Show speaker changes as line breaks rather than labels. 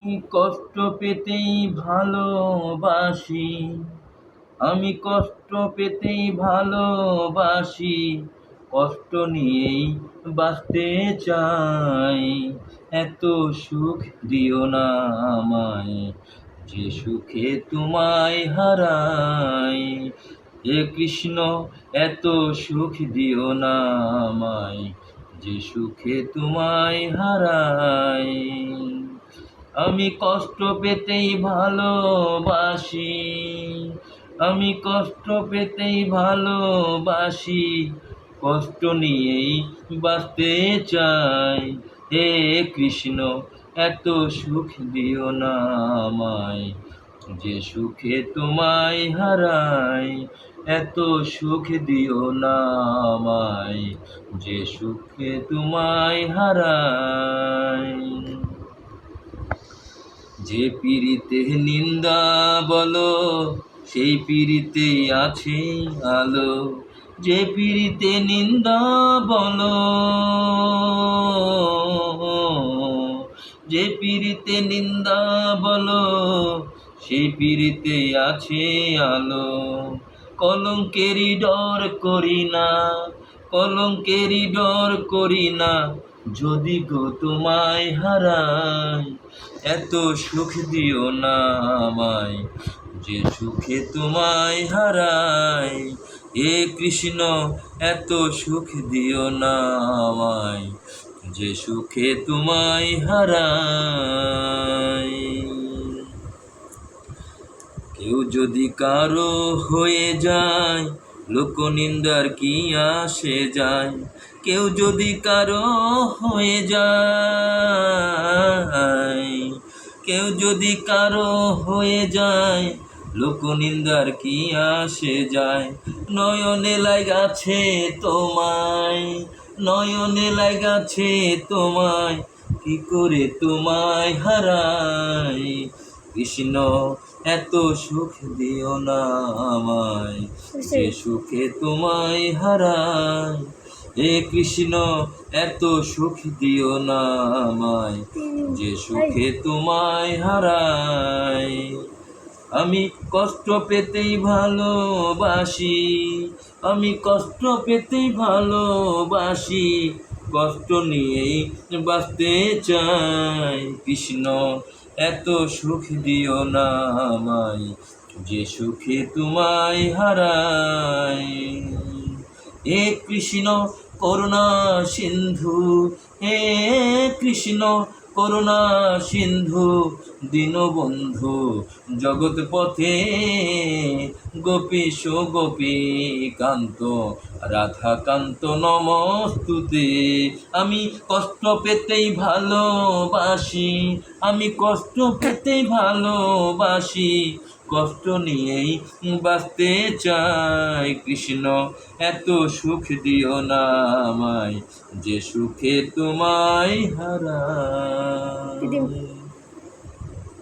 কষ্ট পেতেই ভালোবাসি, আমি কষ্ট পেতেই ভালোবাসি, কষ্ট নিয়েই বাঁচতে চাই। এত সুখ দিও না আমায়, যে সুখে তোমায় হারাই। হে কৃষ্ণ, এত সুখ দিও না আমায়, যে সুখে তোমায় হারাই। আমি কষ্ট পেতেই ভালোবাসি, আমি কষ্ট পেতেই ভালোবাসি, কষ্ট নিয়েই বাঁচতে চাই। হে কৃষ্ণ, এত সুখ দিও না আমায়, যে সুখে তোমায় হারাই। এত সুখ দিও না আমায়, যে সুখে তোমায় হারাই। যে পীড়িতে নিন্দা বলো, সেই পীড়িতে আছে আলো। যে পীড়িতে নিন্দা বলো, যে পীড়িতে নিন্দা বলো, সেই পীড়িতে আছে আলো। কলঙ্কেরই ডর করি না, কলঙ্কেরই ডর করি না, যদি গো তোমায় হারাই। এত সুখ দিও না আমায়, যে সুখে তোমায় হারাই। হে কৃষ্ণ, এত সুখ দিও না আমায়, যে সুখে তোমায় হারাই। কেউ যদি কারো হয়ে যায়, লোকনিন্দার কি আসে যায়। কেউ যদি কারো হয়ে যায়, কেউ যদি কারো হয়ে যায়, লোকনিন্দার কি আসে যায়। নয়নে লাগাছে তোমায়, নয়নে লাগাছে তোমায়, কি করে তোমায় হারাই। কৃষ্ণ, এত সুখ দিও না আমায়, যে সুখে তোমায় হারাই। হে কৃষ্ণ, এত সুখ দিও না আমায়, যে সুখে তোমায় হারাই। আমি কষ্ট পেতেই ভালোবাসি, আমি কষ্ট পেতেই ভালোবাসি, কষ্ট নিয়েই বাঁচতে চাই। কৃষ্ণ, এত সুখ দিও না আমায়, যে সুখে তোমায় হারাই। হে কৃষ্ণ, করুণা সিন্ধু, হে কৃষ্ণ, করুণা সিন্ধু, দীনবন্ধু জগৎ পথে, গোপীশ গোপীকান্ত রাধাকান্ত নমস্তুতে। আমি কষ্ট পেতেই ভালোবাসি, আমি কষ্ট পেতেই ভালোবাসি, কষ্ট নিয়েই বাঁচতে চাই। কৃষ্ণ, এত সুখ দিও না আমায়, যে সুখে তোমায় হারাই।